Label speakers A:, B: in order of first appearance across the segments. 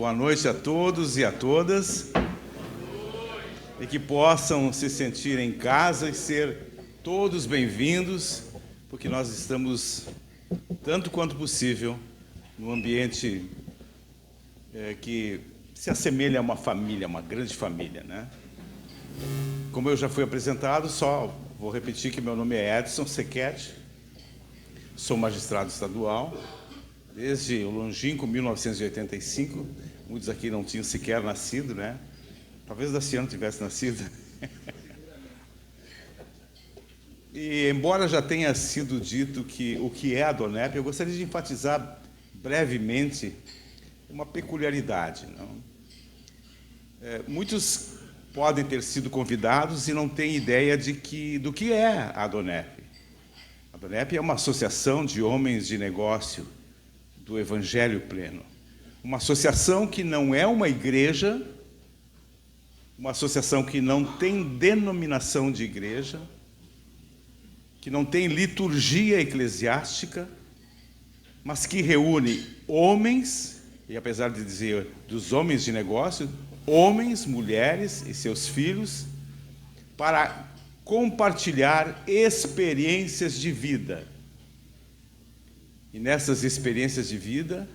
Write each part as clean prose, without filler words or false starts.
A: boa noite a todos e a todas. E que possam se sentir em casa e ser todos bem-vindos, porque nós estamos, tanto quanto possível, num ambiente que se assemelha a uma família, uma grande família, né? Como eu já fui apresentado, só vou repetir que meu nome é Edson Sequete, sou magistrado estadual, desde o longínquo 1985, muitos aqui não tinham sequer nascido, né? Talvez o Daciano tivesse nascido. E, embora já tenha sido dito que o que é a DONEP, eu gostaria de enfatizar brevemente uma peculiaridade. Não? Muitos podem ter sido convidados e não têm ideia do que é a DONEP. A DONEP é uma associação de homens de negócio do Evangelho Pleno. Uma associação que não é uma igreja, uma associação que não tem denominação de igreja, que não tem liturgia eclesiástica, mas que reúne homens, e apesar de dizer dos homens de negócio, homens, mulheres e seus filhos, para compartilhar experiências de vida. E nessas experiências de vida,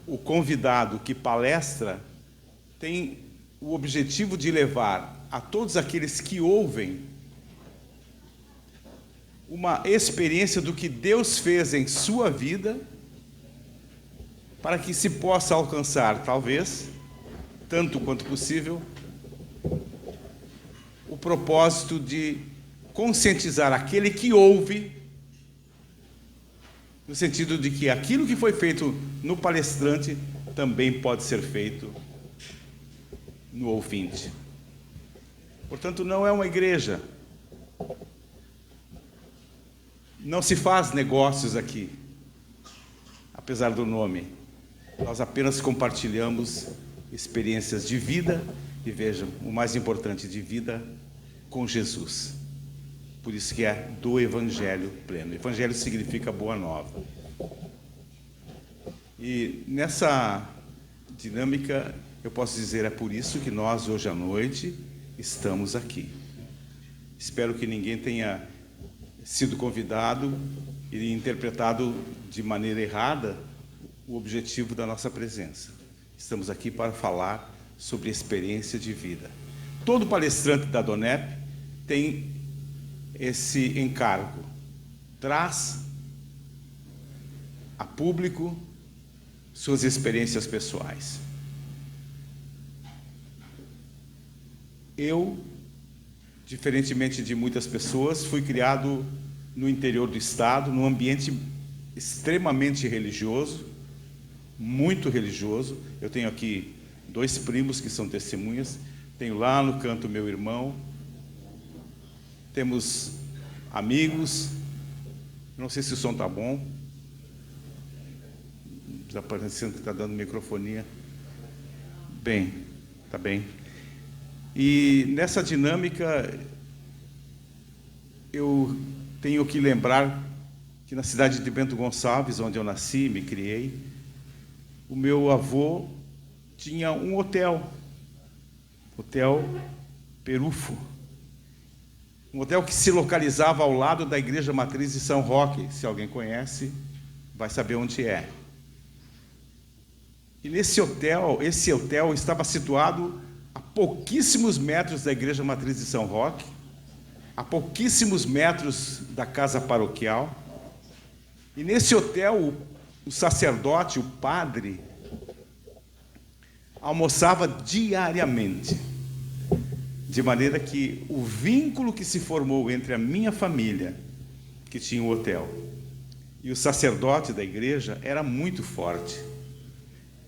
A: o convidado que palestra tem o objetivo de levar a todos aqueles que ouvem uma experiência do que Deus fez em sua vida, para que se possa alcançar, talvez, tanto quanto possível, o propósito de conscientizar aquele que ouve, no sentido de que aquilo que foi feito no palestrante também pode ser feito no ouvinte. Portanto, não é uma igreja. Não se faz negócios aqui, apesar do nome. Nós apenas compartilhamos experiências de vida, e vejam, o mais importante, de vida com Jesus. Por isso que é do Evangelho Pleno. Evangelho significa boa nova. E nessa dinâmica, eu posso dizer, é por isso que nós, hoje à noite, estamos aqui. Espero que ninguém tenha sido convidado e interpretado de maneira errada o objetivo da nossa presença. Estamos aqui para falar sobre experiência de vida. Todo palestrante da DONEP tem esse encargo. Traz a público suas experiências pessoais. Eu, diferentemente de muitas pessoas, fui criado no interior do estado, num ambiente extremamente religioso, muito religioso. Eu tenho aqui 2 primos que são testemunhas, tenho lá no canto meu irmão, temos amigos, não sei se o som está bom, está parecendo que está dando microfonia. Bem, está bem. E nessa dinâmica, eu tenho que lembrar que na cidade de Bento Gonçalves, onde eu nasci e me criei, o meu avô tinha um hotel, Hotel Perufo, um hotel que se localizava ao lado da Igreja Matriz de São Roque. Se alguém conhece, vai saber onde é. E esse hotel estava situado a pouquíssimos metros da Igreja Matriz de São Roque, a pouquíssimos metros da casa paroquial. E nesse hotel, o sacerdote, o padre, almoçava diariamente, de maneira que o vínculo que se formou entre a minha família, que tinha o hotel, e o sacerdote da igreja era muito forte.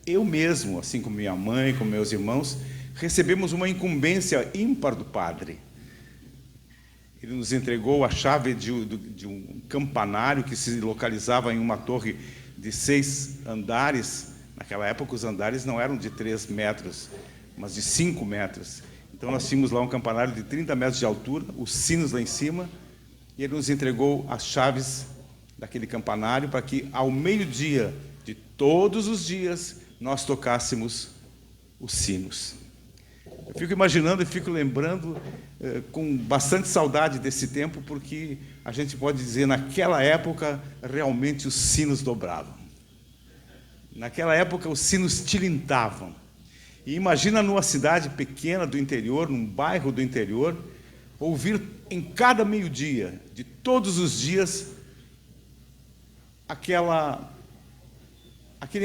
A: Eu mesmo, assim como minha mãe, como meus irmãos, recebemos uma incumbência ímpar do padre. Ele nos entregou a chave de um campanário que se localizava em uma torre de 6 andares. Naquela época, os andares não eram de 3 metros, mas de 5 metros. Então, nós tínhamos lá um campanário de 30 metros de altura, os sinos lá em cima, e ele nos entregou as chaves daquele campanário para que, ao meio-dia de todos os dias nós tocássemos os sinos. Eu fico imaginando e fico lembrando com bastante saudade desse tempo, porque a gente pode dizer, naquela época, realmente os sinos dobravam. Naquela época, os sinos tilintavam. E imagina numa cidade pequena do interior, num bairro do interior, ouvir em cada meio-dia, de todos os dias, aquele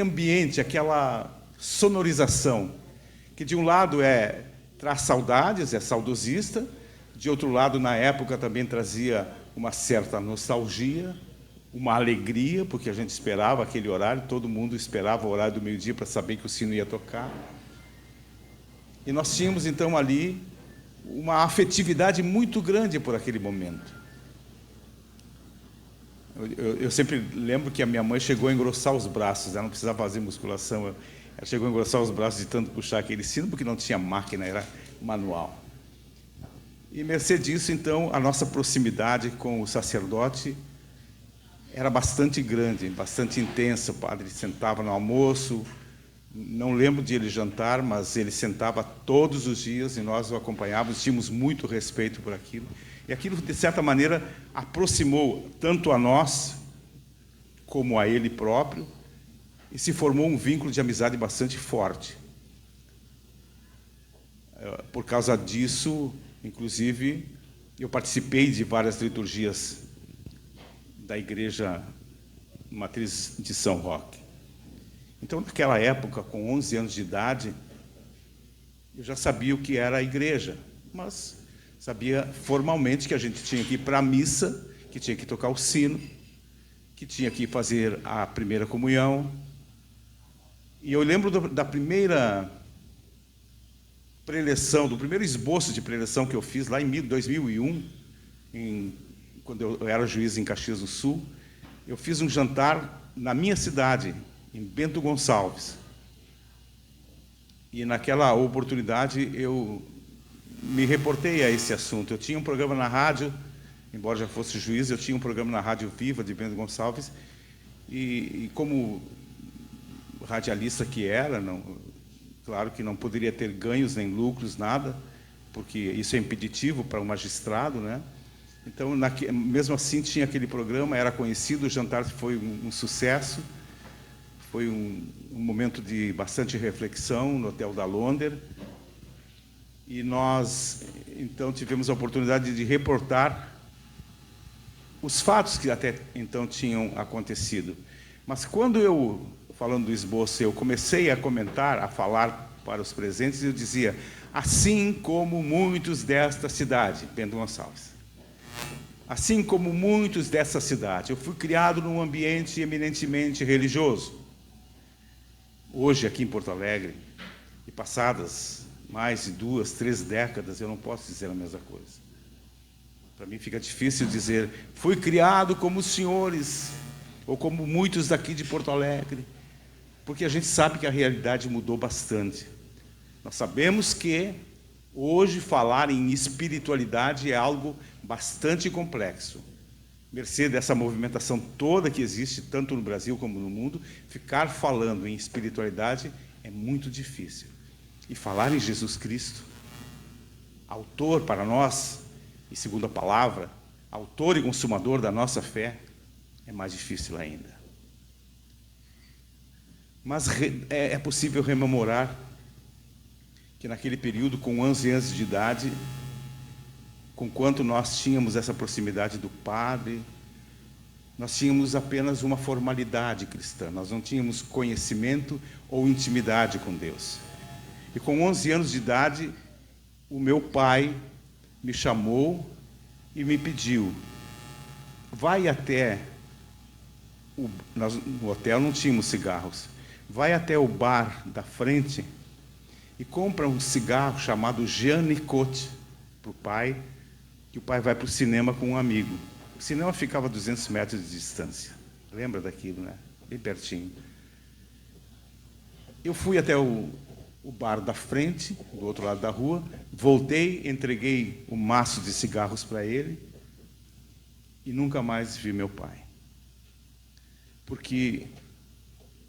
A: ambiente, aquela sonorização, que de um lado traz saudades, é saudosista, de outro lado, na época, também trazia uma certa nostalgia, uma alegria, porque a gente esperava aquele horário, todo mundo esperava o horário do meio-dia para saber que o sino ia tocar. E nós tínhamos, então, ali uma afetividade muito grande por aquele momento. Eu sempre lembro que a minha mãe chegou a engrossar os braços, ela não precisava fazer musculação, ela chegou a engrossar os braços de tanto puxar aquele sino, porque não tinha máquina, era manual. E, mercê disso, então, a nossa proximidade com o sacerdote era bastante grande, bastante intensa. O padre sentava no almoço, não lembro de ele jantar, mas ele sentava todos os dias e nós o acompanhávamos, tínhamos muito respeito por aquilo. E aquilo, de certa maneira, aproximou tanto a nós como a ele próprio e se formou um vínculo de amizade bastante forte. Por causa disso, inclusive, eu participei de várias liturgias da Igreja Matriz de São Roque. Então, naquela época, com 11 anos de idade, eu já sabia o que era a igreja, mas sabia formalmente que a gente tinha que ir para a missa, que tinha que tocar o sino, que tinha que fazer a primeira comunhão. E eu lembro da primeira preleção, do primeiro esboço de preleção que eu fiz lá em 2001, quando eu era juiz em Caxias do Sul. Eu fiz um jantar na minha cidade, em Bento Gonçalves. E naquela oportunidade eu me reportei a esse assunto. Eu tinha um programa na rádio, embora já fosse juiz, eu tinha um programa na Rádio Viva de Bento Gonçalves, e como radialista que era, claro que não poderia ter ganhos nem lucros, nada, porque isso é impeditivo para um magistrado, né? Então, mesmo assim, tinha aquele programa, era conhecido, o jantar foi um sucesso. Foi um momento de bastante reflexão no Hotel da Londer. E nós, então, tivemos a oportunidade de reportar os fatos que até então tinham acontecido. Mas quando eu, falando do esboço, eu comecei a comentar, a falar para os presentes, eu dizia, assim como muitos desta cidade, Bento Gonçalves, assim como muitos dessa cidade, eu fui criado num ambiente eminentemente religioso. Hoje, aqui em Porto Alegre, e passadas mais de 2, 3 décadas, eu não posso dizer a mesma coisa. Para mim fica difícil dizer, fui criado como os senhores, ou como muitos daqui de Porto Alegre, porque a gente sabe que a realidade mudou bastante. Nós sabemos que hoje falar em espiritualidade é algo bastante complexo. Mercê dessa movimentação toda que existe, tanto no Brasil como no mundo, ficar falando em espiritualidade é muito difícil. E falar em Jesus Cristo, autor para nós, e segundo a palavra, autor e consumador da nossa fé, é mais difícil ainda. Mas é possível rememorar que naquele período, com 11 anos de idade, conquanto nós tínhamos essa proximidade do Padre, nós tínhamos apenas uma formalidade cristã, nós não tínhamos conhecimento ou intimidade com Deus. E com 11 anos de idade, o meu pai me chamou e me pediu, vai até, no hotel não tínhamos cigarros, vai até o bar da frente e compra um cigarro chamado Jean Nicot para o pai, que o pai vai para o cinema com um amigo. O cinema ficava a 200 metros de distância. Lembra daquilo, né? Bem pertinho. Eu fui até o bar da frente, do outro lado da rua, voltei, entreguei um maço de cigarros para ele e nunca mais vi meu pai. Porque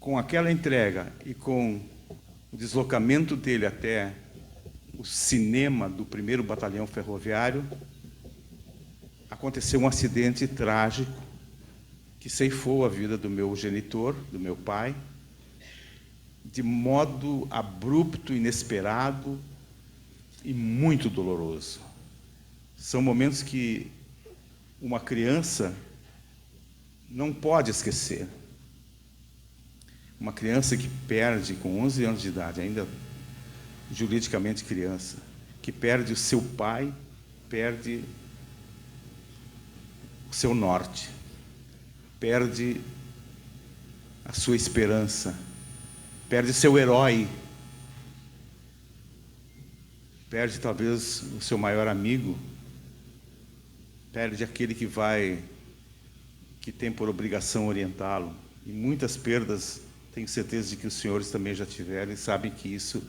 A: com aquela entrega e com o deslocamento dele até o cinema do 1º Batalhão Ferroviário, aconteceu um acidente trágico que ceifou a vida do meu genitor, do meu pai, de modo abrupto, inesperado e muito doloroso. São momentos que uma criança não pode esquecer. Uma criança que perde, com 11 anos de idade, ainda juridicamente criança, que perde o seu pai, perde o seu norte, perde a sua esperança, perde seu herói, perde talvez o seu maior amigo, perde aquele que tem por obrigação orientá-lo. E muitas perdas, tenho certeza de que os senhores também já tiveram e sabem que isso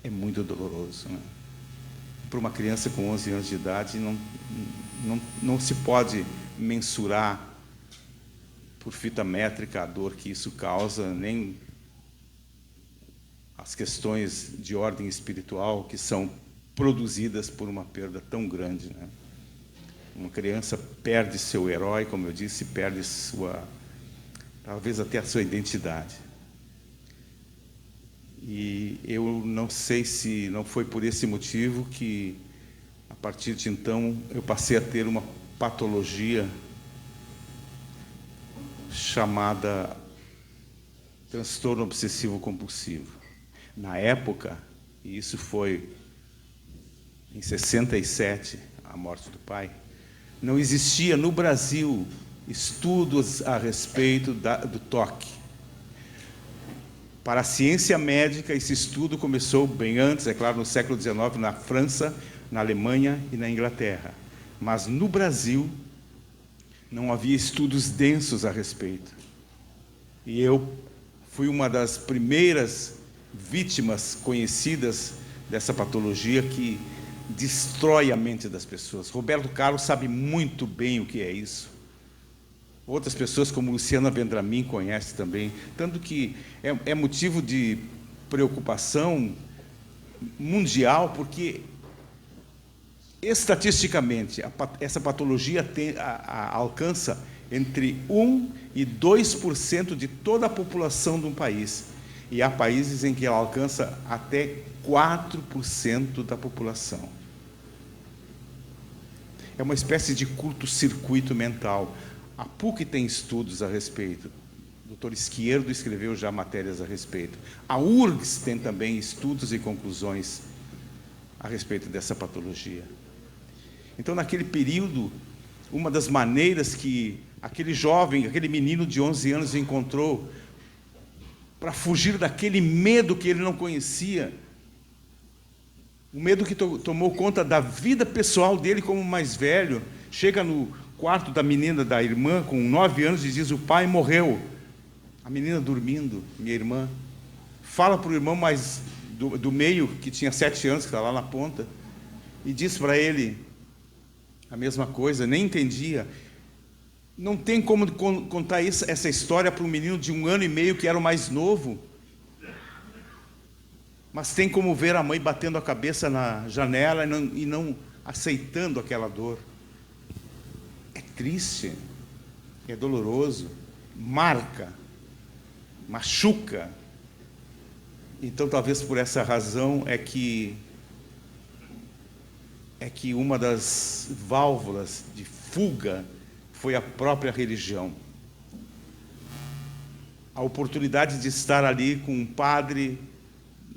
A: é muito doloroso, né? Para uma criança com 11 anos de idade, não se pode mensurar por fita métrica a dor que isso causa, nem as questões de ordem espiritual que são produzidas por uma perda tão grande, né? Uma criança perde seu herói, como eu disse, perde talvez até a sua identidade. E eu não sei se não foi por esse motivo que, a partir de então, eu passei a ter uma patologia chamada transtorno obsessivo-compulsivo. Na época, e isso foi em 67, a morte do pai, não existia no Brasil estudos a respeito do toque. Para a ciência médica, esse estudo começou bem antes, é claro, no século XIX, na França, na Alemanha e na Inglaterra. Mas no Brasil, não havia estudos densos a respeito. E eu fui uma das primeiras vítimas conhecidas dessa patologia que destrói a mente das pessoas. Roberto Carlos sabe muito bem o que é isso. Outras pessoas, como Luciana Vendramin, conhecem também. Tanto que é motivo de preocupação mundial, porque, estatisticamente, essa patologia alcança entre 1% e 2% de toda a população de um país. E há países em que ela alcança até 4% da população. É uma espécie de curto-circuito mental. A PUC tem estudos a respeito. O Dr. Izquierdo escreveu já matérias a respeito. A URGS tem também estudos e conclusões a respeito dessa patologia. Então, naquele período, uma das maneiras que aquele jovem, aquele menino de 11 anos encontrou para fugir daquele medo que ele não conhecia, o medo que tomou conta da vida pessoal dele como mais velho, chega no quarto da menina, da irmã, com 9 anos, e diz: o pai morreu. A menina dormindo, minha irmã, fala para o irmão mais do meio, que tinha 7 anos, que está lá na ponta, e diz para ele a mesma coisa, nem entendia. Não tem como contar essa história para um menino de 1 ano e meio, que era o mais novo, mas tem como ver a mãe batendo a cabeça na janela e não aceitando aquela dor. É triste, é doloroso, marca, machuca. Então, talvez por essa razão é que uma das válvulas de fuga foi a própria religião. A oportunidade de estar ali com um padre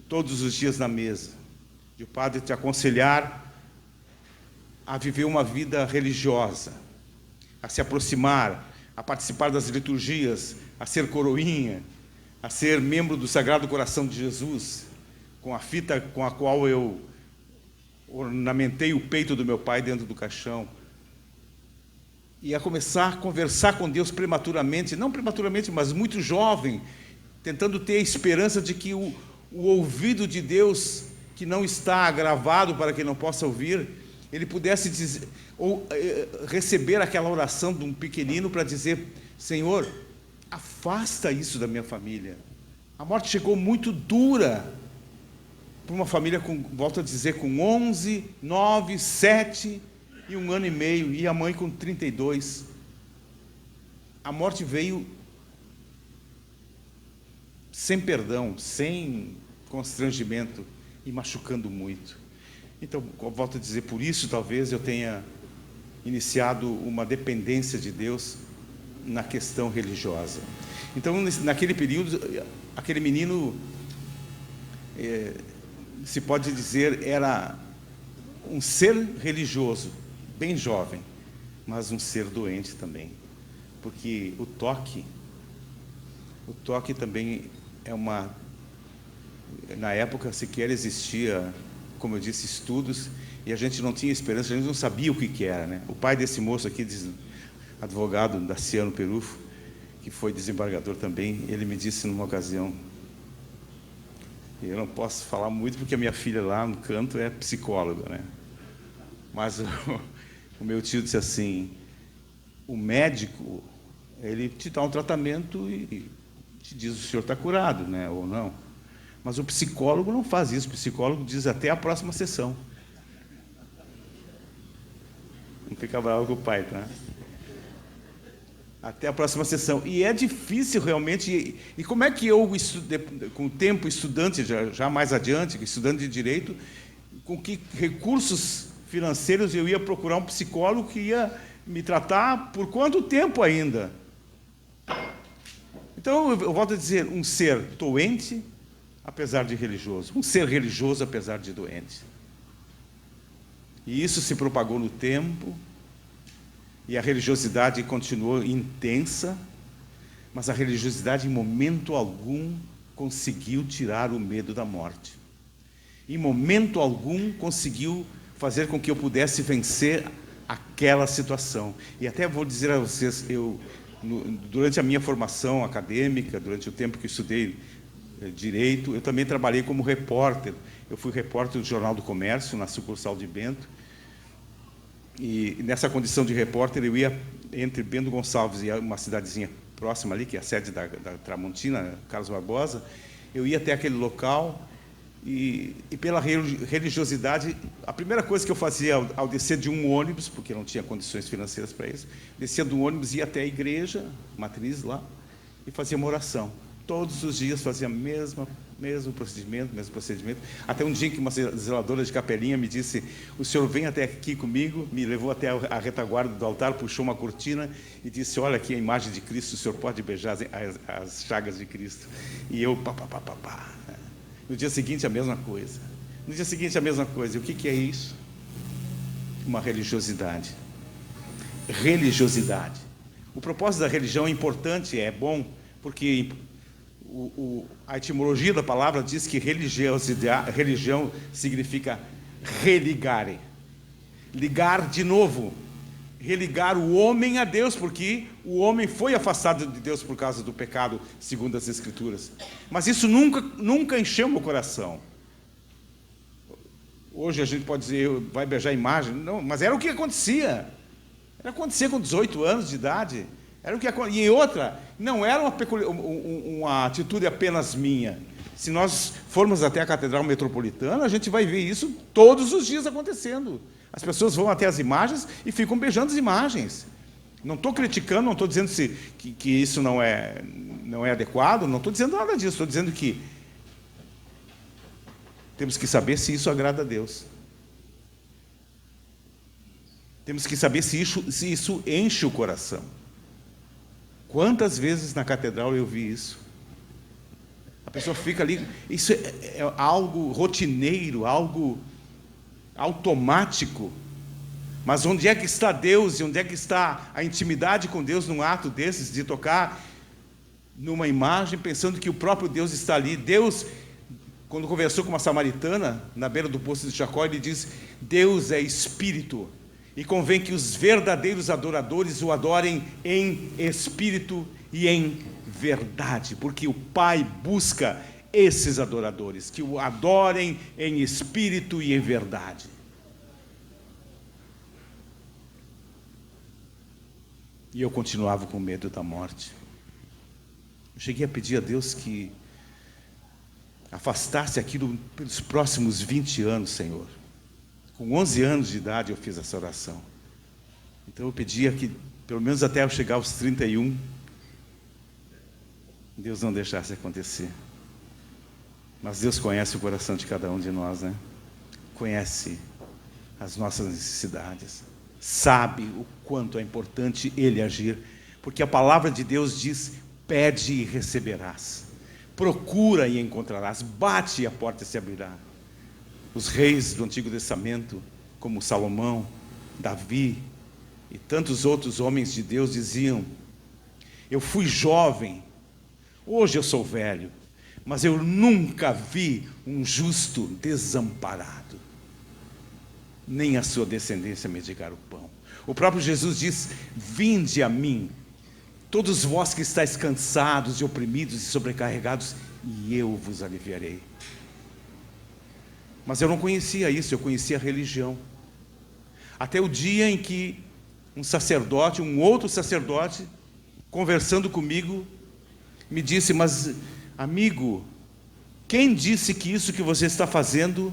A: todos os dias na mesa, de o padre te aconselhar a viver uma vida religiosa, a se aproximar, a participar das liturgias, a ser coroinha, a ser membro do Sagrado Coração de Jesus, com a fita com a qual eu ornamentei o peito do meu pai dentro do caixão, e a começar a conversar com Deus prematuramente, não prematuramente, mas muito jovem, tentando ter a esperança de que o ouvido de Deus, que não está gravado para que não possa ouvir, ele pudesse dizer, ou receber aquela oração de um pequenino para dizer: Senhor, afasta isso da minha família, A morte chegou muito dura para uma família, volto a dizer, com 11, 9, 7 e 1 ano e meio, e a mãe com 32. A morte veio sem perdão, sem constrangimento e machucando muito. Então, volto a dizer, por isso talvez eu tenha iniciado uma dependência de Deus na questão religiosa. Então, naquele período, aquele menino, se pode dizer, era um ser religioso, bem jovem, mas um ser doente também, porque o toque também é uma... Na época sequer existia, como eu disse, estudos, e a gente não tinha esperança, a gente não sabia o que era, né? O pai desse moço aqui, advogado Daciano Perufo, que foi desembargador também, ele me disse numa ocasião, eu não posso falar muito porque a minha filha lá no canto é psicóloga, né? Mas o meu tio disse assim, o médico, ele te dá um tratamento e te diz o senhor está curado, né? Ou não. Mas o psicólogo não faz isso, o psicólogo diz até a próxima sessão. Não fica bravo com o pai, tá? Até a próxima sessão. E é difícil realmente. E como é que eu, com o tempo, estudante, já mais adiante, estudante de Direito, com que recursos financeiros eu ia procurar um psicólogo que ia me tratar por quanto tempo ainda? Então, eu volto a dizer, um ser doente, apesar de religioso. Um ser religioso, apesar de doente. E isso se propagou no tempo, e a religiosidade continuou intensa, mas a religiosidade, em momento algum, conseguiu tirar o medo da morte. Em momento algum, conseguiu fazer com que eu pudesse vencer aquela situação. E até vou dizer a vocês, durante a minha formação acadêmica, durante o tempo que eu estudei Direito, eu também trabalhei como repórter. Eu fui repórter do Jornal do Comércio, na sucursal de Bento, e nessa condição de repórter eu ia entre Bento Gonçalves e uma cidadezinha próxima ali, que é a sede da Tramontina, Carlos Barbosa. Eu ia até aquele local e pela religiosidade, a primeira coisa que eu fazia ao descer de um ônibus, porque não tinha condições financeiras para isso, descia do ônibus, ia até a igreja matriz lá e fazia uma oração. Todos os dias fazia mesmo procedimento, até um dia que uma zeladora de capelinha me disse, o senhor vem até aqui comigo, me levou até a retaguarda do altar, puxou uma cortina e disse, olha aqui a imagem de Cristo, o senhor pode beijar as chagas de Cristo. E eu, pá. No dia seguinte, a mesma coisa. E o que é isso? Uma religiosidade. Religiosidade. O propósito da religião é importante, é bom, porque a etimologia da palavra diz que religião significa religare. Ligar de novo. Religar o homem a Deus, porque o homem foi afastado de Deus por causa do pecado, segundo as Escrituras. Mas isso nunca encheu meu coração. Hoje a gente pode dizer, vai beijar a imagem. Não, mas era o que acontecia. Acontecia com 18 anos de idade. E outra, não era uma atitude apenas minha. Se nós formos até a Catedral Metropolitana, a gente vai ver isso todos os dias acontecendo. As pessoas vão até as imagens e ficam beijando as imagens. Não estou criticando, não estou dizendo que isso não é adequado, não estou dizendo nada disso, estou dizendo que temos que saber se isso agrada a Deus. Temos que saber se isso enche o coração. Quantas vezes na catedral eu vi isso? A pessoa fica ali, isso é algo rotineiro, algo automático. Mas onde é que está Deus e onde é que está a intimidade com Deus num ato desses, de tocar numa imagem pensando que o próprio Deus está ali? Deus, quando conversou com uma samaritana na beira do poço de Jacó, ele diz, Deus é espírito e convém que os verdadeiros adoradores o adorem em espírito e em verdade, porque o Pai busca esses adoradores, que o adorem em espírito e em verdade. E eu continuava com medo da morte. Eu cheguei a pedir a Deus que afastasse aquilo pelos próximos 20 anos, Senhor. Com 11 anos de idade eu fiz essa oração. Então eu pedia que, pelo menos até eu chegar aos 31, Deus não deixasse acontecer. Mas Deus conhece o coração de cada um de nós, né? Conhece as nossas necessidades. Sabe o quanto é importante Ele agir. Porque a palavra de Deus diz: pede e receberás. Procura e encontrarás. Bate e a porta se abrirá. Os reis do Antigo Testamento, como Salomão, Davi e tantos outros homens de Deus diziam: eu fui jovem, hoje eu sou velho, mas eu nunca vi um justo desamparado, nem a sua descendência mendigar o pão. O próprio Jesus diz: vinde a mim, todos vós que estáis cansados e oprimidos e sobrecarregados, e eu vos aliviarei. Mas eu não conhecia isso, eu conhecia a religião. Até o dia em que um outro sacerdote, conversando comigo, me disse: mas, amigo, quem disse que isso que você está fazendo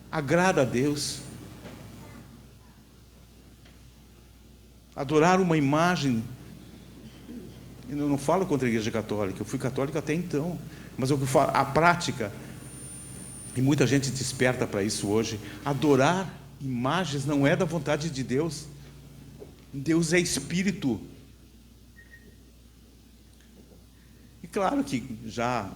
A: agrada a Deus? Adorar uma imagem. Eu não falo contra a Igreja Católica, eu fui católico até então, mas eu falo, a prática, e muita gente desperta para isso hoje, adorar imagens não é da vontade de Deus. Deus é espírito. E claro que já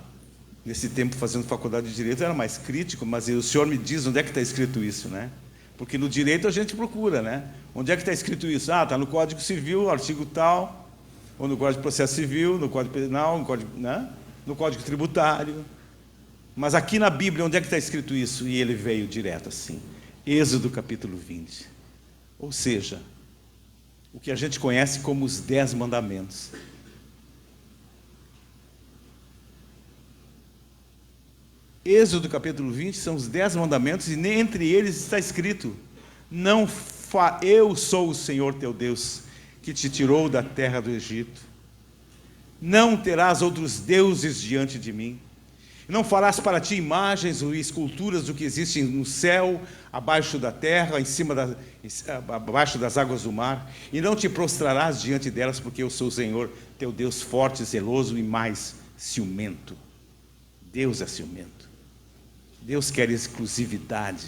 A: nesse tempo fazendo faculdade de Direito eu era mais crítico, mas o senhor me diz onde é que está escrito isso, né? Porque no direito a gente procura, né? Onde é que está escrito isso? Ah, está no Código Civil, artigo tal, ou no Código de Processo Civil, no Código Penal, no Código Tributário. Mas aqui na Bíblia, onde é que está escrito isso? E ele veio direto assim. Êxodo capítulo 20. Ou seja, o que a gente conhece como os 10 mandamentos. Êxodo capítulo 20 são os 10 mandamentos, e entre eles está escrito: eu sou o Senhor teu Deus, que te tirou da terra do Egito. Não terás outros deuses diante de mim. Não farás para ti imagens ou esculturas do que existe no céu, abaixo da terra, abaixo das águas do mar, e não te prostrarás diante delas, porque eu sou o Senhor, teu Deus forte, zeloso e mais ciumento. Deus é ciumento. Deus quer exclusividade.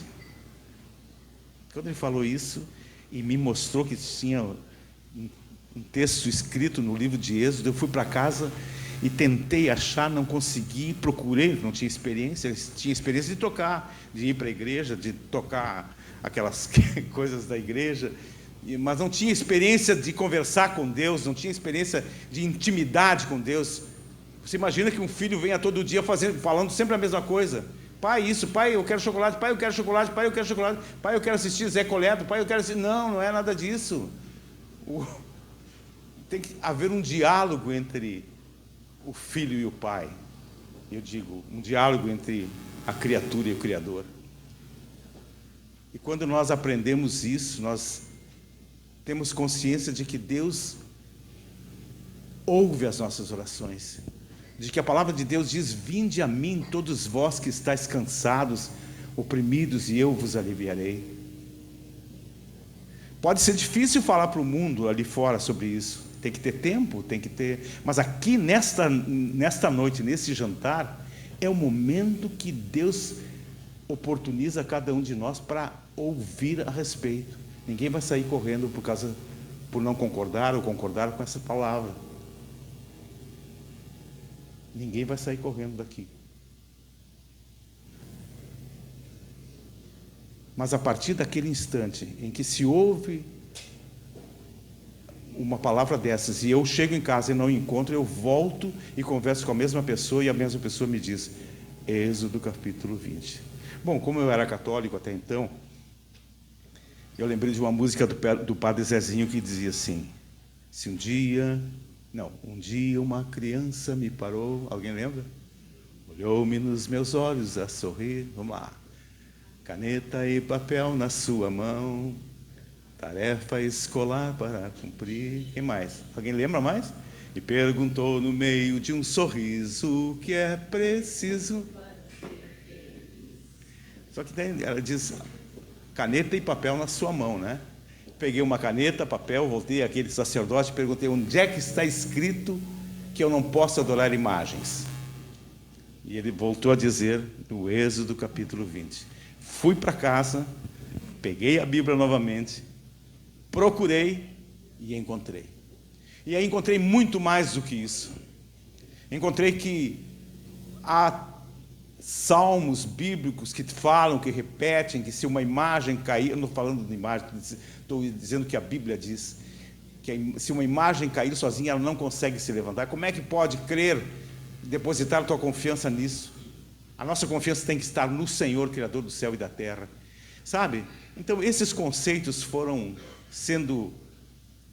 A: Quando ele falou isso e me mostrou que tinha um texto escrito no livro de Êxodo, eu fui para casa e tentei achar, não consegui, procurei, não tinha experiência de tocar, de ir para a igreja, de tocar aquelas coisas da igreja, mas não tinha experiência de conversar com Deus, não tinha experiência de intimidade com Deus. Você imagina que um filho venha todo dia falando sempre a mesma coisa: pai, isso, pai, eu quero chocolate, pai, eu quero chocolate, pai, eu quero chocolate, pai, eu quero assistir Zé Colheto, pai, eu quero assistir... Não é nada disso. Tem que haver um diálogo entre o filho e o pai. Eu digo, um diálogo entre a criatura e o Criador. E quando nós aprendemos isso, nós temos consciência de que Deus ouve as nossas orações, de que a palavra de Deus diz: vinde a mim todos vós que estáis cansados, oprimidos, e eu vos aliviarei. Pode ser difícil falar para o mundo ali fora sobre isso, tem que ter tempo, mas aqui nesta noite, nesse jantar, é o momento que Deus oportuniza cada um de nós para ouvir a respeito. Ninguém vai sair correndo por não concordar ou concordar com essa palavra. Ninguém vai sair correndo daqui. Mas a partir daquele instante em que se ouve uma palavra dessas, e eu chego em casa e não encontro, eu volto e converso com a mesma pessoa, e a mesma pessoa me diz: Êxodo capítulo 20. Bom, como eu era católico até então, eu lembrei de uma música do Padre Zezinho que dizia assim: um dia uma criança me parou. Alguém lembra? Olhou-me nos meus olhos a sorrir. Vamos lá. Caneta e papel na sua mão, tarefa escolar para cumprir. Quem mais? Alguém lembra mais? E perguntou no meio de um sorriso: o que é preciso Só que ela diz, caneta e papel na sua mão, né? Peguei uma caneta, papel, voltei àquele sacerdote, perguntei, onde é que está escrito que eu não posso adorar imagens? E ele voltou a dizer, no Êxodo capítulo 20. Fui para casa, peguei a Bíblia novamente, procurei e encontrei. E aí encontrei muito mais do que isso. Encontrei que há salmos bíblicos que falam, que repetem, que se uma imagem cair, eu não estou falando de imagem, estou dizendo que a Bíblia diz, que se uma imagem cair sozinha, ela não consegue se levantar. Como é que pode crer, depositar a tua confiança nisso? A nossa confiança tem que estar no Senhor, Criador do céu e da terra. Sabe? Então, esses conceitos foram sendo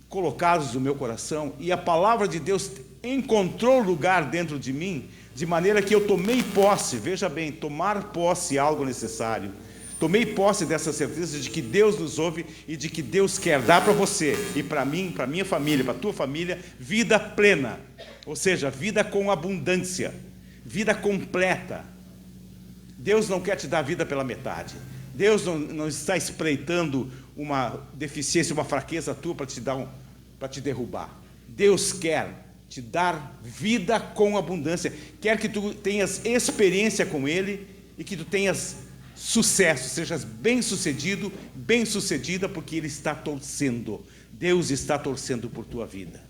A: colocados no meu coração, e a palavra de Deus encontrou lugar dentro de mim, de maneira que eu tomei posse. Veja bem, tomar posse é algo necessário. Tomei posse dessa certeza de que Deus nos ouve e de que Deus quer dar para você e para mim, para minha família, para a tua família, vida plena, ou seja, vida com abundância, vida completa. Deus não quer te dar vida pela metade. Deus não está espreitando uma deficiência, uma fraqueza tua para te derrubar. Deus quer te dar vida com abundância, quer que tu tenhas experiência com Ele e que tu tenhas sucesso, sejas bem-sucedido, bem-sucedida, porque Ele está torcendo, Deus está torcendo por tua vida.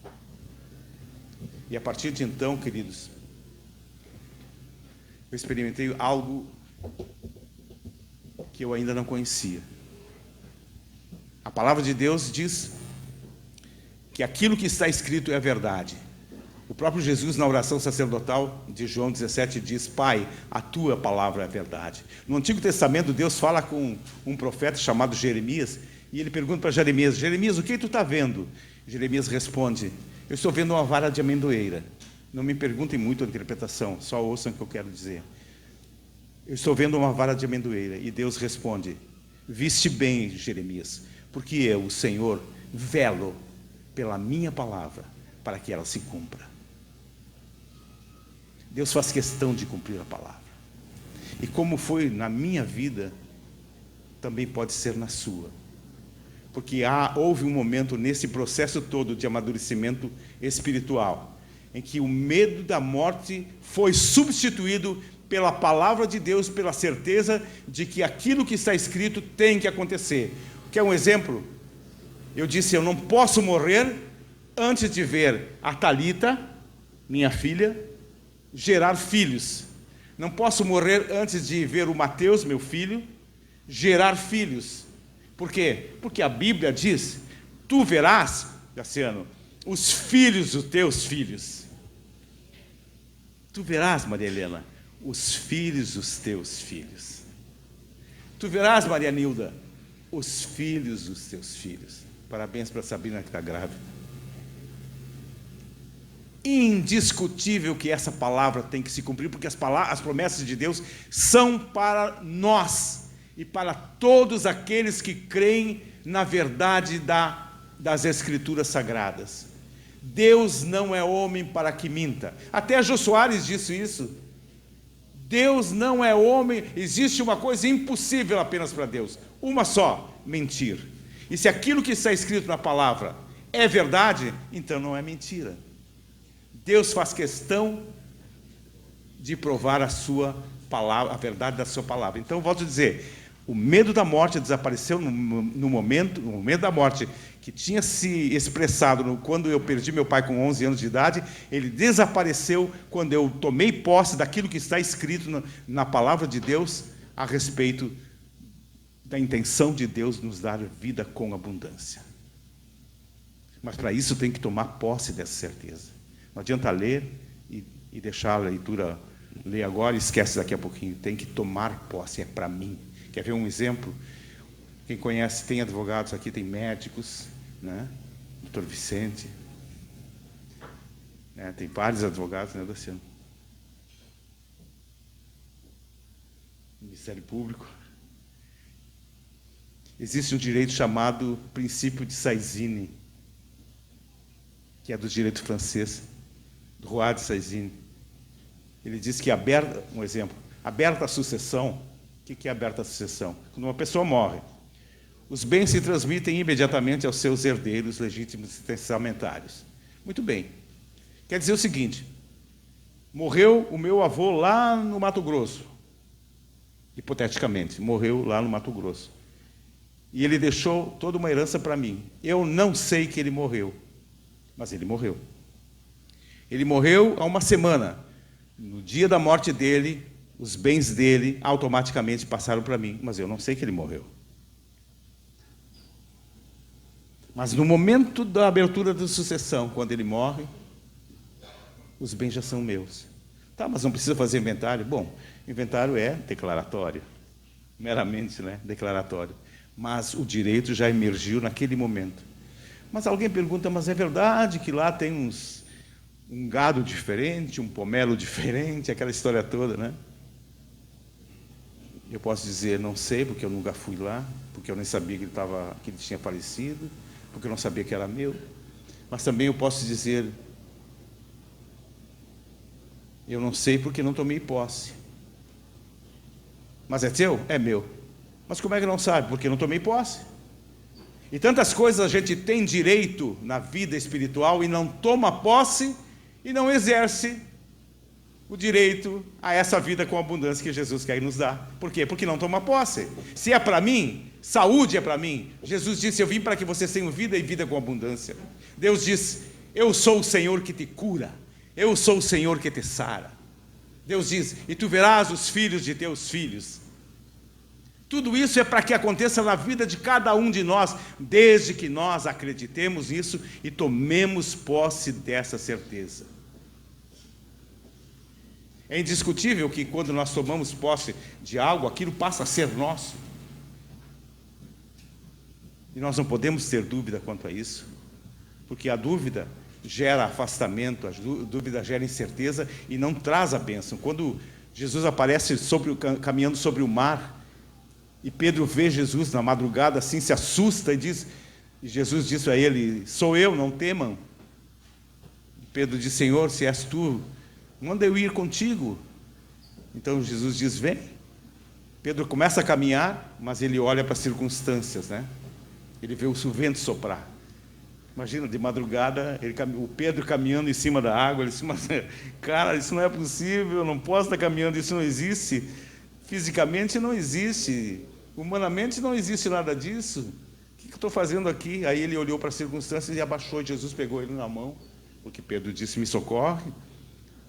A: E a partir de então, queridos, eu experimentei algo que eu ainda não conhecia. A palavra de Deus diz que aquilo que está escrito é a verdade. O próprio Jesus, na oração sacerdotal de João 17, diz, Pai, a tua palavra é a verdade. No Antigo Testamento, Deus fala com um profeta chamado Jeremias, e ele pergunta para Jeremias, Jeremias, o que tu está vendo? Jeremias responde, eu estou vendo uma vara de amendoeira. Não me perguntem muito a interpretação, só ouçam o que eu quero dizer. Eu estou vendo uma vara de amendoeira. E Deus responde, viste bem, Jeremias, porque eu, o Senhor, velo pela minha palavra, para que ela se cumpra. Deus faz questão de cumprir a palavra. E como foi na minha vida, também pode ser na sua. Porque houve um momento nesse processo todo de amadurecimento espiritual, em que o medo da morte foi substituído pela palavra de Deus, pela certeza de que aquilo que está escrito tem que acontecer. Quer um exemplo? Eu disse, eu não posso morrer antes de ver a Thalita, minha filha, gerar filhos. Não posso morrer antes de ver o Mateus, meu filho, gerar filhos. Por quê? Porque a Bíblia diz, tu verás, Cassiano, os filhos dos teus filhos. Tu verás, Maria Helena, os filhos dos teus filhos. Tu verás, Maria Nilda, os filhos dos teus filhos. Parabéns para a Sabrina que está grávida. Indiscutível que essa palavra tem que se cumprir, porque as promessas de Deus são para nós e para todos aqueles que creem na verdade das Escrituras Sagradas. Deus não é homem para que minta. Até Jô Soares disse isso. Deus não é homem, existe uma coisa impossível apenas para Deus, uma só, mentir. E se aquilo que está escrito na palavra é verdade, então não é mentira. Deus faz questão de provar a sua palavra, a verdade da sua palavra. Então, volto a dizer, o medo da morte desapareceu no momento da morte, que tinha se expressado quando eu perdi meu pai com 11 anos de idade, ele desapareceu quando eu tomei posse daquilo que está escrito na palavra de Deus a respeito da intenção de Deus nos dar vida com abundância. Mas para isso tem que tomar posse dessa certeza. Não adianta ler e deixar a leitura, ler agora e esquece daqui a pouquinho. Tem que tomar posse, é para mim. Quer ver um exemplo? Quem conhece, tem advogados aqui, tem médicos, né? Doutor Vicente. Né? Tem vários advogados, né, Luciano? Ministério Público. Existe um direito chamado princípio de Saizine, que é do direito francês, do Roi de Saizine. Ele diz que aberta a sucessão, que é aberta sucessão? Quando uma pessoa morre, os bens se transmitem imediatamente aos seus herdeiros legítimos e testamentários. Muito bem. Quer dizer o seguinte: morreu o meu avô lá no Mato Grosso. Hipoteticamente, morreu lá no Mato Grosso. E ele deixou toda uma herança para mim. Eu não sei que ele morreu, mas ele morreu. Ele morreu há uma semana. No dia da morte dele, os bens dele automaticamente passaram para mim, mas eu não sei que ele morreu. Mas no momento da abertura da sucessão, quando ele morre, os bens já são meus. Tá, mas não precisa fazer inventário? Bom, inventário é declaratório, meramente, né, declaratório. Mas o direito já emergiu naquele momento. Mas alguém pergunta, mas é verdade que lá tem um gado diferente, um pomelo diferente, aquela história toda, né? Eu posso dizer, não sei, porque eu nunca fui lá, porque eu nem sabia que ele tinha falecido, porque eu não sabia que era meu. Mas também eu posso dizer, eu não sei porque não tomei posse. Mas é teu? É meu. Mas como é que não sabe? Porque não tomei posse. E tantas coisas a gente tem direito na vida espiritual e não toma posse e não exerce o direito a essa vida com abundância que Jesus quer nos dar. Por quê? Porque não toma posse. Se é para mim, saúde é para mim. Jesus disse, eu vim para que vocês tenham vida e vida com abundância. Deus diz, eu sou o Senhor que te cura. Eu sou o Senhor que te sara. Deus diz, e tu verás os filhos de teus filhos. Tudo isso é para que aconteça na vida de cada um de nós, desde que nós acreditemos nisso e tomemos posse dessa certeza. É indiscutível que quando nós tomamos posse de algo, aquilo passa a ser nosso. E nós não podemos ter dúvida quanto a isso, porque a dúvida gera afastamento, a dúvida gera incerteza e não traz a bênção. Quando Jesus aparece caminhando sobre o mar, e Pedro vê Jesus na madrugada assim, se assusta e Jesus disse a ele, sou eu, não temam. Pedro diz, Senhor, se és tu, manda eu ir contigo. Então Jesus diz, vem. Pedro começa a caminhar, mas ele olha para as circunstâncias, né? Ele vê o vento soprar. Imagina, de madrugada, o Pedro caminhando em cima da água, ele disse, mas, cara, isso não é possível, eu não posso estar caminhando, isso não existe. Fisicamente não existe, humanamente não existe nada disso. O que eu estou fazendo aqui? Aí ele olhou para as circunstâncias e abaixou, Jesus pegou ele na mão, porque Pedro disse, me socorre.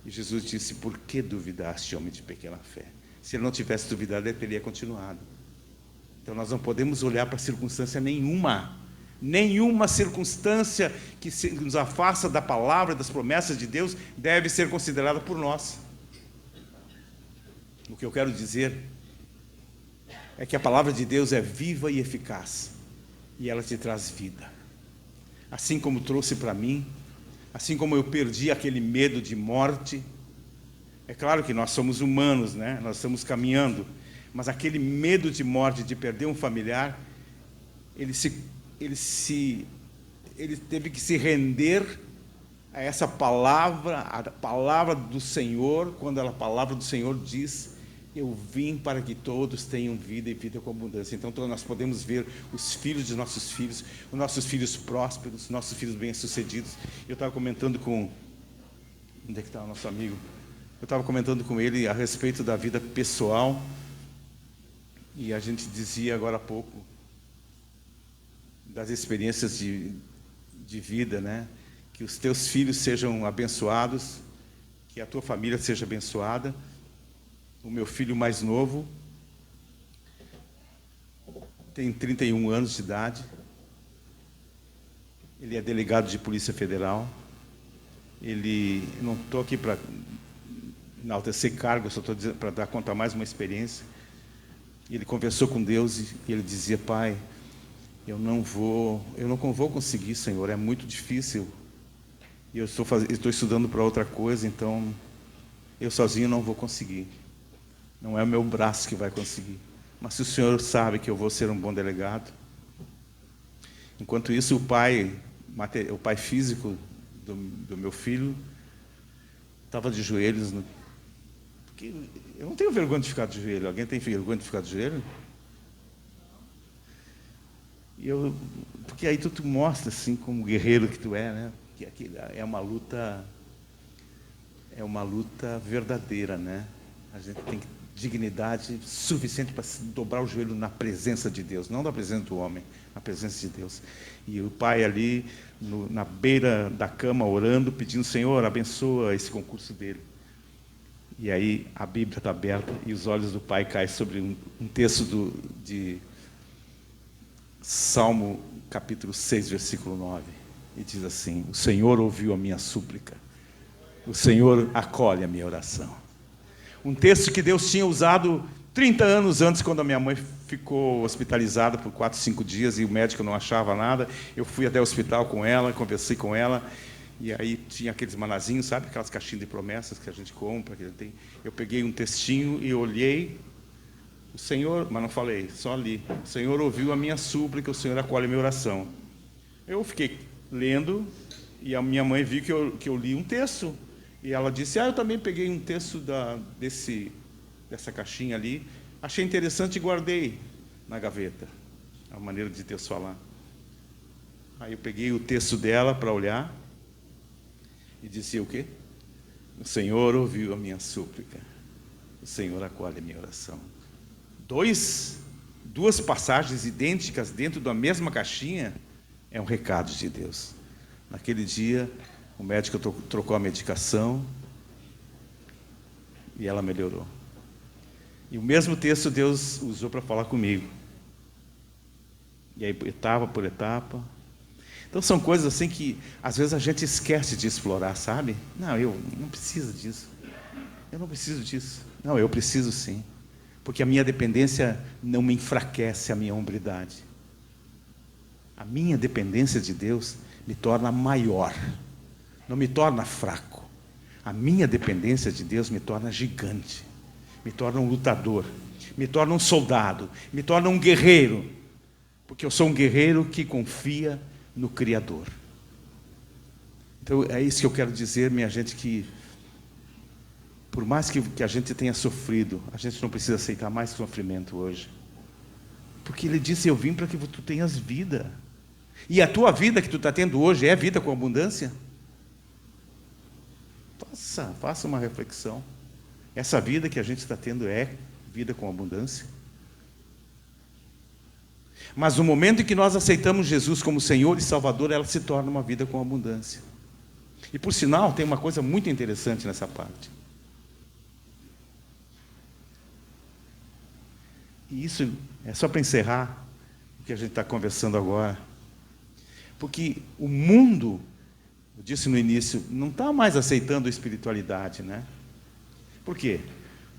A: E Jesus disse, por que duvidaste, homem de pequena fé? Se ele não tivesse duvidado, ele teria continuado. Então nós não podemos olhar para circunstância nenhuma circunstância que nos afasta da palavra, das promessas de Deus, deve ser considerada por nós. O que eu quero dizer é que a palavra de Deus é viva e eficaz, e ela te traz vida. Assim como trouxe para mim, assim como eu perdi aquele medo de morte, é claro que nós somos humanos, né? Nós estamos caminhando, mas aquele medo de morte, de perder um familiar, ele teve que se render a essa palavra, a palavra do Senhor, quando a palavra do Senhor diz, eu vim para que todos tenham vida e vida com abundância. Então nós podemos ver os filhos de nossos filhos, os nossos filhos prósperos, os nossos filhos bem-sucedidos. Eu estava comentando com... Onde é que está o nosso amigo? Eu estava comentando com ele a respeito da vida pessoal, e a gente dizia agora há pouco das experiências de vida, né? Que os teus filhos sejam abençoados, que a tua família seja abençoada. O meu filho mais novo tem 31 anos de idade, ele é delegado de Polícia Federal, não estou aqui para enaltecer cargo, só estou dizendo para contar mais uma experiência. Ele conversou com Deus e ele dizia, pai, eu não vou conseguir, Senhor, é muito difícil, e eu estou estudando para outra coisa, então eu sozinho não vou conseguir. Não é o meu braço que vai conseguir. Mas se o Senhor sabe que eu vou ser um bom delegado. Enquanto isso, o pai físico do meu filho estava de joelhos, Porque eu não tenho vergonha de ficar de joelho. Alguém tem vergonha de ficar de joelho? Porque aí tu mostra, assim, como guerreiro que tu é, né? Que é uma luta verdadeira, né? A gente tem dignidade suficiente para dobrar o joelho na presença de Deus, não na presença do homem, na presença de Deus. E o pai ali, na beira da cama, orando, pedindo: Senhor, abençoa esse concurso dele. E aí a Bíblia está aberta e os olhos do pai caem sobre um texto de Salmo capítulo 6, versículo 9. E diz assim: o Senhor ouviu a minha súplica, o Senhor acolhe a minha oração. Um texto que Deus tinha usado 30 anos antes, quando a minha mãe ficou hospitalizada por 4, 5 dias e o médico não achava nada. Eu fui até o hospital com ela, conversei com ela, e aí tinha aqueles manazinhos, sabe? Aquelas caixinhas de promessas que a gente compra. Eu peguei um textinho e olhei. O Senhor, mas não falei, só li. O Senhor ouviu a minha súplica, o Senhor acolhe a minha oração. Eu fiquei lendo e a minha mãe viu que eu li um texto. E ela disse: eu também peguei um texto dessa caixinha ali, achei interessante e guardei na gaveta. A maneira de Deus falar. Aí eu peguei o texto dela para olhar e dizia o quê? O Senhor ouviu a minha súplica, o Senhor acolhe a minha oração. Duas passagens idênticas dentro da mesma caixinha é um recado de Deus. Naquele dia, o médico trocou a medicação e ela melhorou. E o mesmo texto Deus usou para falar comigo. E aí, etapa por etapa. Então, são coisas assim que, às vezes, a gente esquece de explorar, sabe? Não, eu não preciso disso. Eu não preciso disso. Não, eu preciso sim. Porque a minha dependência não me enfraquece a minha hombridade. A minha dependência de Deus me torna maior. Não me torna fraco. A minha dependência de Deus me torna gigante. Me torna um lutador. Me torna um soldado. Me torna um guerreiro. Porque eu sou um guerreiro que confia no Criador. Então, é isso que eu quero dizer, minha gente, que por mais que a gente tenha sofrido, a gente não precisa aceitar mais sofrimento hoje. Porque Ele disse: eu vim para que tu tenhas vida. E a tua vida que tu está tendo hoje é vida com abundância? Faça uma reflexão. Essa vida que a gente está tendo é vida com abundância? Mas no momento em que nós aceitamos Jesus como Senhor e Salvador, ela se torna uma vida com abundância. E por sinal, tem uma coisa muito interessante nessa parte. E isso é só para encerrar o que a gente está conversando agora. Porque o mundo, eu disse no início, não está mais aceitando a espiritualidade, né? Por quê?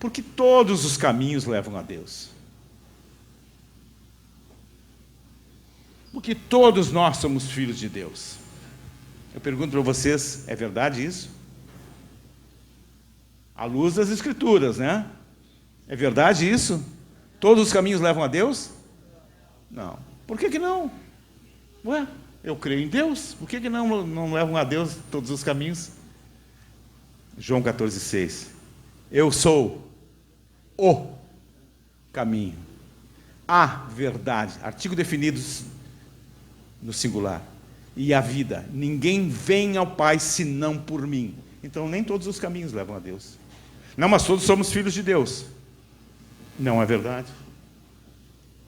A: Porque todos os caminhos levam a Deus. Porque todos nós somos filhos de Deus. Eu pergunto para vocês, é verdade isso? À luz das Escrituras, né? É verdade isso? Todos os caminhos levam a Deus? Não. Por que não? Ué, eu creio em Deus. Por que não levam a Deus todos os caminhos? João 14,6. Eu sou o caminho, a verdade. Artigo definido no singular. E a vida. Ninguém vem ao Pai senão por mim. Então, nem todos os caminhos levam a Deus. Não, mas todos somos filhos de Deus. Não é verdade.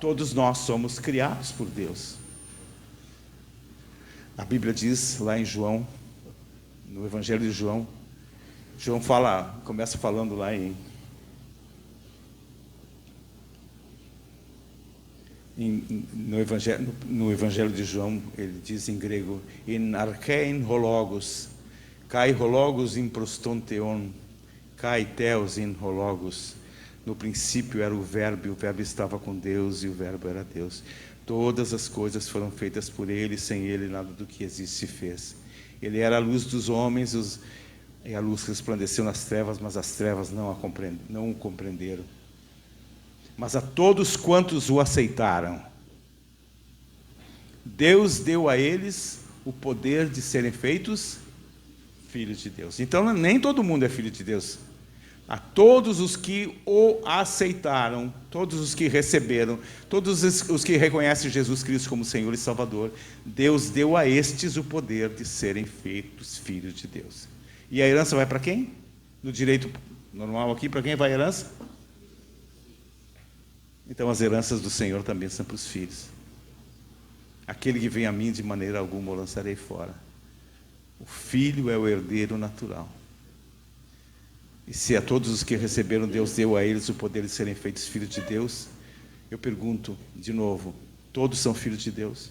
A: Todos nós somos criados por Deus. A Bíblia diz lá em João, no Evangelho de João, João começa falando lá no Evangelho de João, ele diz em grego: in archein hologos, kai hologos in prostonteon, kai theos in hologos. No princípio era o Verbo, e o Verbo estava com Deus, e o Verbo era Deus. Todas as coisas foram feitas por Ele, sem Ele nada do que existe se fez. Ele era a luz dos homens, e a luz resplandeceu nas trevas, mas as trevas não o compreenderam. Mas a todos quantos o aceitaram, Deus deu a eles o poder de serem feitos filhos de Deus. Então, nem todo mundo é filho de Deus. A todos os que o aceitaram, todos os que receberam, todos os que reconhecem Jesus Cristo como Senhor e Salvador, Deus deu a estes o poder de serem feitos filhos de Deus. E a herança vai para quem? No direito normal aqui, para quem vai a herança? Então as heranças do Senhor também são para os filhos. Aquele que vem a mim, de maneira alguma o lançarei fora. O filho é o herdeiro natural. E se a todos os que receberam, Deus deu a eles o poder de serem feitos filhos de Deus, eu pergunto de novo, todos são filhos de Deus?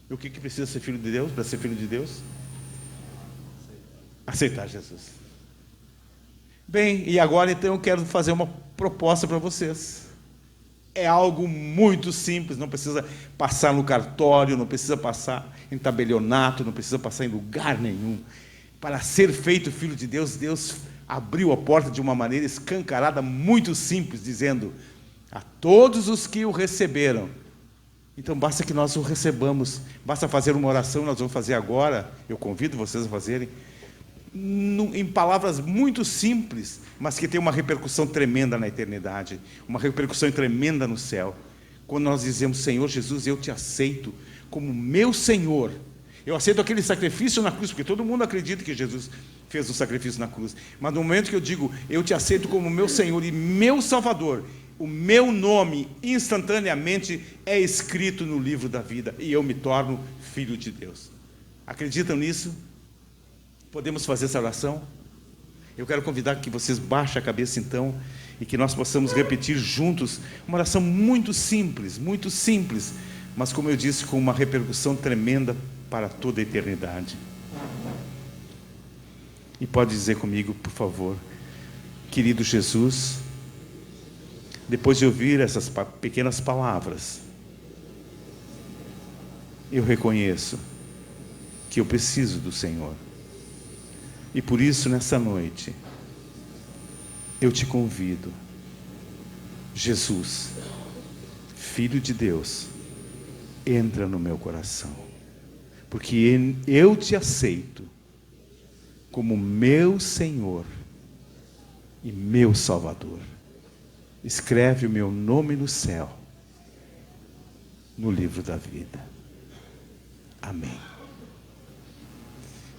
A: E o que precisa ser filho de Deus? Para ser filho de Deus? Aceitar Jesus. Bem, e agora então eu quero fazer uma proposta para vocês. É algo muito simples, não precisa passar no cartório, não precisa passar em tabelionato, não precisa passar em lugar nenhum. Para ser feito filho de Deus, Deus abriu a porta de uma maneira escancarada, muito simples, dizendo: a todos os que o receberam. Então basta que nós o recebamos, basta fazer uma oração, nós vamos fazer agora, eu convido vocês a fazerem, em palavras muito simples, mas que tem uma repercussão tremenda na eternidade, uma repercussão tremenda no céu. Quando nós dizemos: Senhor Jesus, eu te aceito como meu Senhor. Eu aceito aquele sacrifício na cruz, porque todo mundo acredita que Jesus fez o sacrifício na cruz. Mas no momento que eu digo: eu te aceito como meu Senhor e meu Salvador, o meu nome instantaneamente é escrito no livro da vida e eu me torno filho de Deus. Acreditam nisso? Podemos fazer essa oração? Eu quero convidar que vocês baixem a cabeça então e que nós possamos repetir juntos uma oração muito simples, mas como eu disse, com uma repercussão tremenda para toda a eternidade. E pode dizer comigo, por favor: querido Jesus, depois de ouvir essas pequenas palavras, eu reconheço que eu preciso do Senhor. E por isso, nessa noite, eu te convido, Jesus, Filho de Deus, entra no meu coração, porque eu te aceito como meu Senhor e meu Salvador. Escreve o meu nome no céu, no livro da vida. Amém.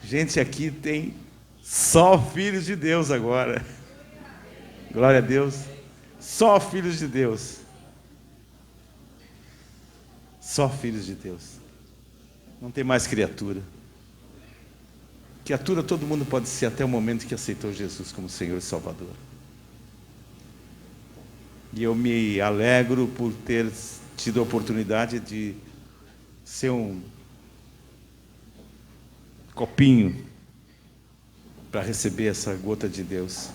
A: Gente, aqui tem só filhos de Deus agora. Glória a Deus. Só filhos de Deus. Só filhos de Deus. Não tem mais criatura. Criatura todo mundo pode ser até o momento que aceitou Jesus como Senhor e Salvador. E eu me alegro por ter tido a oportunidade de ser um copinho para receber essa gota de Deus,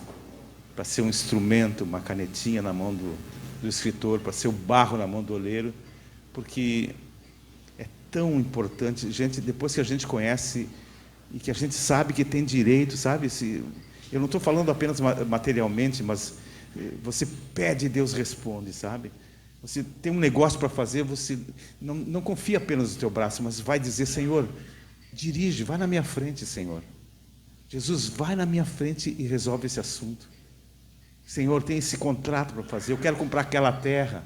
A: para ser um instrumento, uma canetinha na mão do escritor, para ser o barro na mão do oleiro, porque é tão importante, gente, depois que a gente conhece e que a gente sabe que tem direito, sabe? Eu não estou falando apenas materialmente, mas você pede e Deus responde, sabe? Você tem um negócio para fazer, você não confia apenas no teu braço, mas vai dizer: Senhor, dirige, vai na minha frente, Senhor. Jesus, vai na minha frente e resolve esse assunto. Senhor, tem esse contrato para fazer, eu quero comprar aquela terra.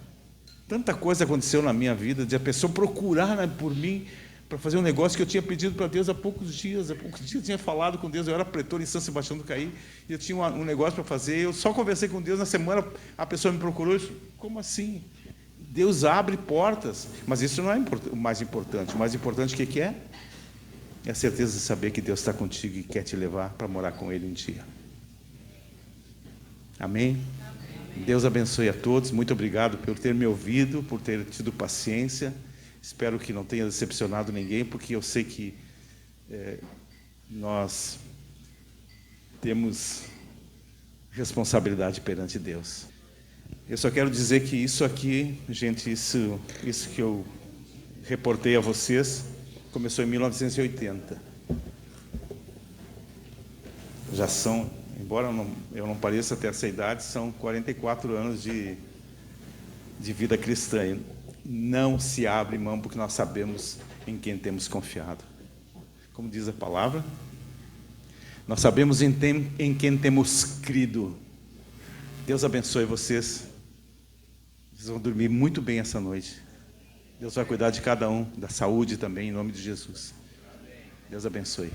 A: Tanta coisa aconteceu na minha vida, de a pessoa procurar por mim, para fazer um negócio que eu tinha pedido para Deus há poucos dias. Há poucos dias eu tinha falado com Deus, eu era pretor em São Sebastião do Caí, e eu tinha um negócio para fazer, eu só conversei com Deus, na semana a pessoa me procurou, eu disse: como assim? Deus abre portas, mas isso não é o mais importante. O mais importante o que é? É a certeza de saber que Deus está contigo e quer te levar para morar com Ele um dia. Amém? Amém? Deus abençoe a todos. Muito obrigado por ter me ouvido, por ter tido paciência. Espero que não tenha decepcionado ninguém, porque eu sei que nós temos responsabilidade perante Deus. Eu só quero dizer que isso aqui, gente, isso que eu reportei a vocês, começou em 1980. Já são, embora eu não pareça ter essa idade, são 44 anos de vida cristã. Não se abre mão, porque nós sabemos em quem temos confiado. Como diz a palavra, Nós sabemos em quem temos crido. Deus abençoe vocês. Vocês vão dormir muito bem essa noite. Deus vai cuidar de cada um, da saúde também, em nome de Jesus. Deus abençoe.